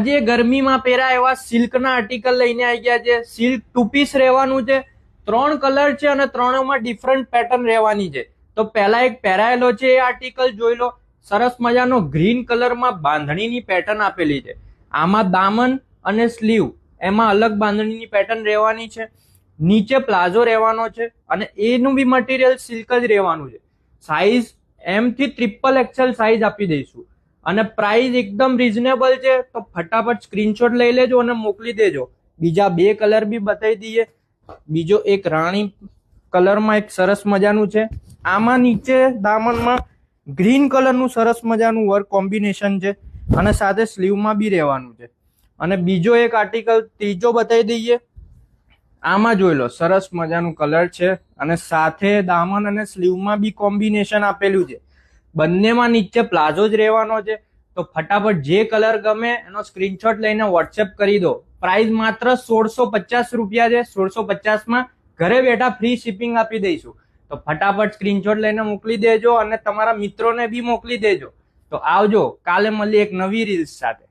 આજે ગરમીમાં પહેરાય એવા સિલ્કના આર્ટિકલ લઈને આવી ગયા છે. સિલ્ક 2 પીસ રહેવાનું છે. 3 કલર છે અને ત્રણેયમાં ડિફરન્ટ પેટર્ન રહેવાની છે. તો પહેલા એક પહેરાયેલો છે એ આર્ટિકલ જોઈ લો. સરસ મજાનો ગ્રીન કલરમાં બાંધણીની પેટર્ન આપેલી છે. આમાં દામન અને સ્લીવ એમાં અલગ બાંધણીની પેટર્ન રહેવાની છે. નીચે પ્લાઝો રહેવાનો છે અને એનું બી મટીરિયલ સિલ્ક જ રહેવાનું છે. સાઈઝ M થી XXL સાઈઝ આપી દઈશું અને પ્રાઇસ એકદમ રીઝનેબલ છે. તો ફટાફટ સ્ક્રીનશોટ લઈ લેજો અને મોકલી દેજો. બીજા 2 કલર બી બતાવી દઈએ. બીજો એક રાણી કલરમાં એક સરસ મજાનું છે. આમાં નીચે દામનમાં ગ્રીન કલરનું સરસ મજાનું વર્ક કોમ્બિનેશન છે અને સાથે સ્લીવમાં બી રહેવાનું છે. અને બીજો એક આર્ટિકલ ત્રીજો બતાવી દઈએ. આમાં જોઈ લો સરસ મજાનું કલર છે અને સાથે દામન અને સ્લીવમાં બી કોમ્બિનેશન આપેલું છે. બંનેમાં નીચે પ્લાઝો જ રહેવાનો છે. તો ફટાફટ જે કલર ગમે એનો સ્ક્રીનશોટ લઈને વોટ્સએપ કરી દો. પ્રાઇસ માત્ર 1650 રૂપિયા છે. 1650માં ઘરે બેઠા ફ્રી શિપિંગ આપી દઈશું. તો ફટાફટ સ્ક્રીનશોટ લઈને મોકલી દેજો અને તમારા મિત્રોને બી મોકલી દેજો. તો આવજો, કાલે મળીએ એક નવી રીલ્સ સાથે.